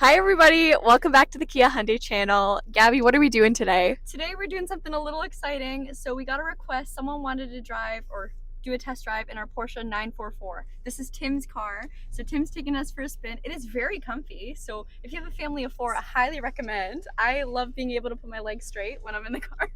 Hi everybody, welcome back to the Kia Hyundai channel. Gabby, what are we doing today? Today we're doing something a little exciting. So we got a request. Someone wanted to drive or do a test drive in our Porsche 944. This is Tim's car. So Tim's taking us for a spin. It is very comfy. So if you have a family of four, I highly recommend. I love being able to put my legs straight when I'm in the car.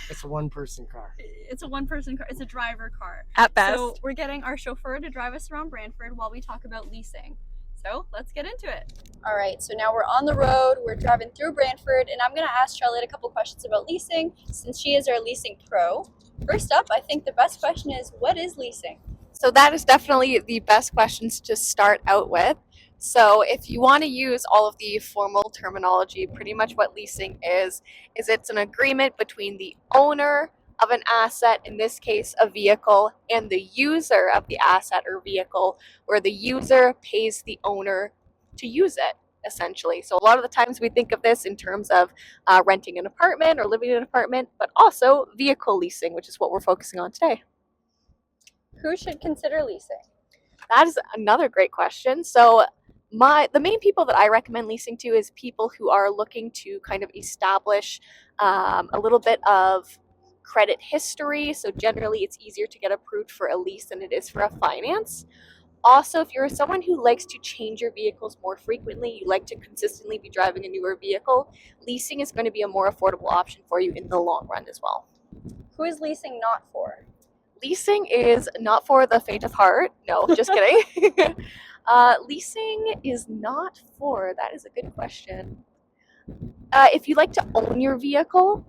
It's a one-person car. It's a one-person car. It's a driver car. At best. So we're getting our chauffeur to drive us around Brantford while we talk about leasing. So let's get into it. All right, so now we're on the road. We're driving through Brantford, and I'm going to ask Charlotte a couple questions about leasing since she is our leasing pro. First up, I think the best question is, what is leasing? So that is definitely the best questions to start out with. So if you want to use all of the formal terminology, pretty much what leasing is it's an agreement between the owner of an asset, in this case a vehicle, and the user of the asset or vehicle, where the user pays the owner to use it, essentially. So a lot of the times we think of this in terms of renting an apartment or living in an apartment, but also vehicle leasing, which is what we're focusing on today. Who should consider leasing? That is another great question. So the main people that I recommend leasing to is people who are looking to kind of establish a little bit of credit history. So generally it's easier to get approved for a lease than it is for a finance. Also, if you're someone who likes to change your vehicles more frequently, you like to consistently be driving a newer vehicle, leasing is going to be a more affordable option for you in the long run as well. Who is leasing not for? Leasing is not for the faint of heart. No, just kidding. Leasing is not for, that is a good question. If you like to own your vehicle,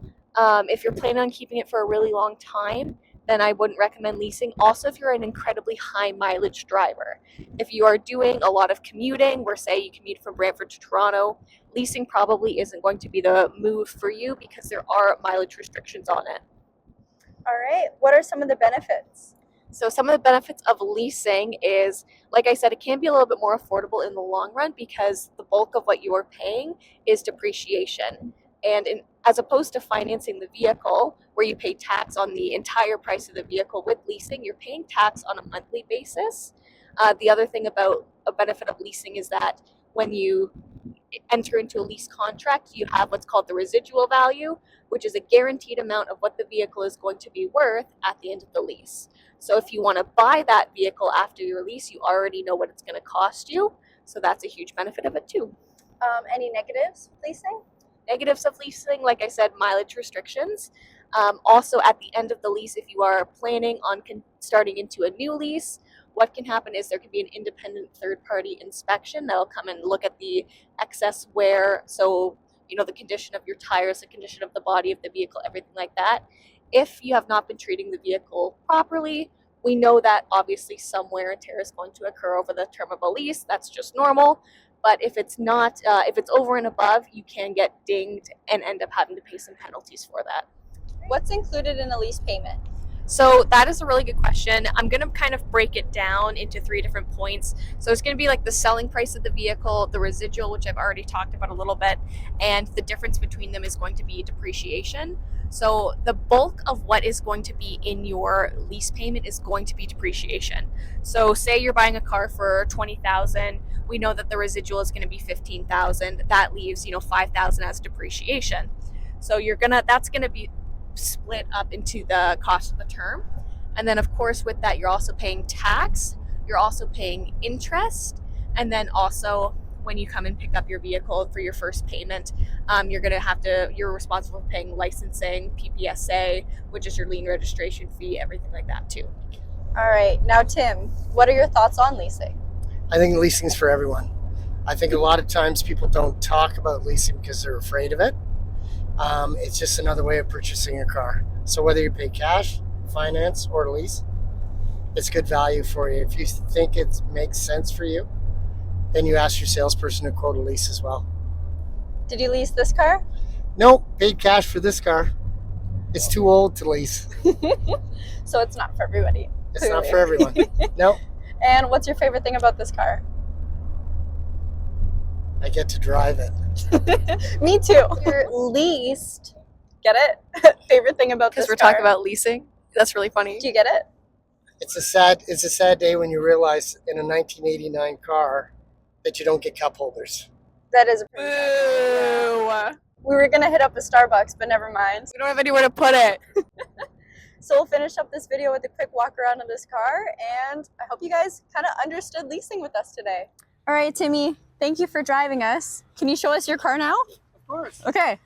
if you're planning on keeping it for a really long time, then I wouldn't recommend leasing. Also, if you're an incredibly high mileage driver. If you are doing a lot of commuting, where say you commute from Brantford to Toronto, leasing probably isn't going to be the move for you because there are mileage restrictions on it. All right, what are some of the benefits? So some of the benefits of leasing is, like I said, it can be a little bit more affordable in the long run because the bulk of what you are paying is depreciation. And as opposed to financing the vehicle, where you pay tax on the entire price of the vehicle, with leasing, you're paying tax on a monthly basis. The other thing about a benefit of leasing is that when you enter into a lease contract, you have what's called the residual value, which is a guaranteed amount of what the vehicle is going to be worth at the end of the lease. So if you want to buy that vehicle after your lease, you already know what it's going to cost you. So that's a huge benefit of it too. Any negatives of leasing? Negatives of leasing, like I said, mileage restrictions. Also, at the end of the lease, if you are planning on starting into a new lease, what can happen is there can be an independent third-party inspection that'll come and look at the excess wear, so the condition of your tires, the condition of the body of the vehicle, everything like that. If you have not been treating the vehicle properly, we know that obviously some wear and tear is going to occur over the term of a lease. That's just normal. But if it's not, if it's over and above, you can get dinged and end up having to pay some penalties for that. What's included in a lease payment? So that is a really good question. I'm going to kind of break it down into 3 different points. So it's going to be like the selling price of the vehicle, the residual, which I've already talked about a little bit, and the difference between them is going to be depreciation. So the bulk of what is going to be in your lease payment is going to be depreciation. So say you're buying a car for $20,000, we know that the residual is going to be $15,000. That leaves, $5,000 as depreciation. So that's going to be split up into the cost of the term. And then of course with that you're also paying tax, you're also paying interest, and then also when you come and pick up your vehicle for your first payment, you're responsible for paying licensing, PPSA, which is your lien registration fee, everything like that too. All right, now Tim, what are your thoughts on leasing? I think leasing is for everyone. I think a lot of times people don't talk about leasing because they're afraid of it. It's just another way of purchasing a car. So whether you pay cash, finance, or lease, it's good value for you. If you think it makes sense for you, then you ask your salesperson to quote a lease as well. Did you lease this car? Nope, paid cash for this car. It's too old to lease. So it's not for everybody. It's not for everyone. Nope. And what's your favorite thing about this car? I get to drive it. Me too. Your leased. Get it? Favorite thing about this Because we're car? talking about leasing. That's really funny. Do you get it? It's a sad day when you realize in a 1989 car that you don't get cup holders. That is a pretty nice car. Boo! We were gonna hit up a Starbucks, but never mind. We don't have anywhere to put it. So we'll finish up this video with a quick walk around of this car, and I hope you guys kind of understood leasing with us today. All right, Timmy, thank you for driving us. Can you show us your car now? Of course. Okay.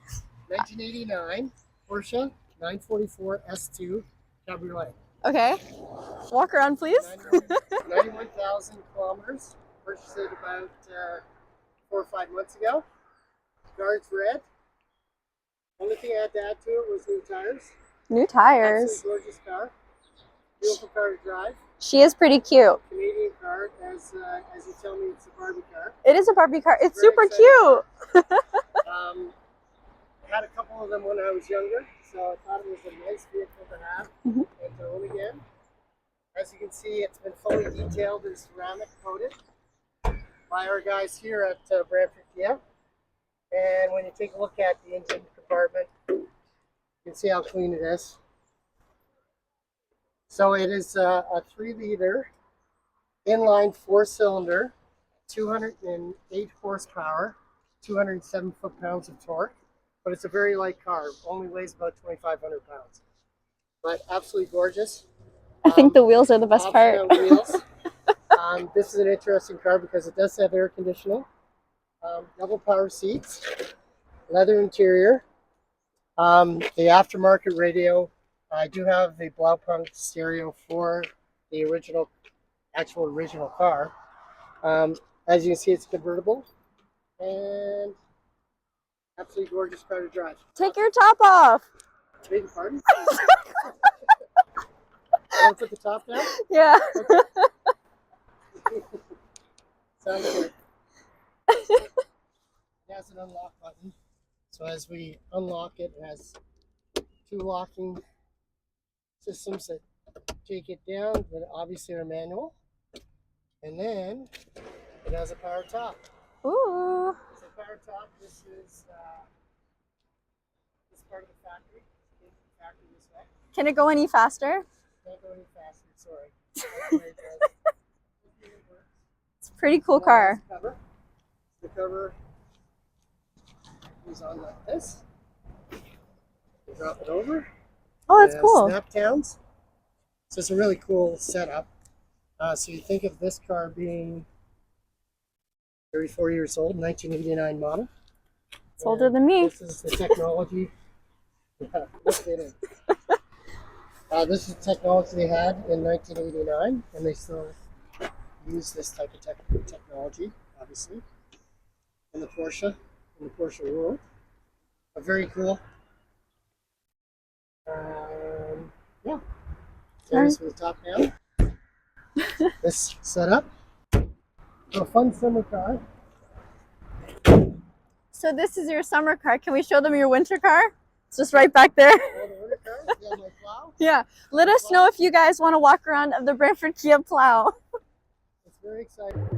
1989 Porsche 944 S2 Cabriolet. Okay. Walk around, please. 91,000 kilometers. Purchased it about 4 or 5 months ago. Car's red. Only thing I had to add to it was new tires. New tires. Absolutely gorgeous car. Beautiful car to drive. She is pretty cute. Canadian car, as you tell me, it's a Barbie car. It is a Barbie car. It's Very super exciting cute. Had a couple of them when I was younger, so I thought it was a nice vehicle to have and to own again. As you can see, it's been fully detailed and ceramic coated by our guys here at Brantford Kia. And when you take a look at the engine compartment, you can see how clean it is. So it is a 3-liter inline 4-cylinder, 208 horsepower, 207 foot-pounds of torque. But it's a very light car. Only weighs about 2,500 pounds. But absolutely gorgeous. I think the wheels are the best part. Wheels. This is an interesting car because it does have air conditioning, double power seats, leather interior, the aftermarket radio. I do have the Blaupunk stereo for the actual original car. As you can see, it's convertible and absolutely gorgeous car to drive. Take your top off. Beg your pardon? Want to put the top down? Yeah. Okay. Sounds good. It has an unlock button. So as we unlock it, it has 2 locking systems that take it down, but obviously are manual. And then it has a power top. Ooh. It's a power top. This is this part of the factory. It's the factory this way. Can it go any faster? Can't go any faster, sorry. That's the way it does. It's a pretty cool car. The cover is on like this. You drop it over. Oh, that's It has cool. Snap downs. So it's a really cool setup. So you think of this car being 34 years old, 1989 model. It's older than me. This is the technology. No kidding. This is the technology they had in 1989, and they still use this type of technology, obviously, in the Porsche world. Very cool. Yeah. There's the top down. This setup. So a fun summer car. So this is your summer car. Can we show them your winter car? It's just right back there. Oh, the winter car? Yeah, my plow. Yeah. Let us know if you guys want to walk around of the Brantford Kia plow. It's very exciting.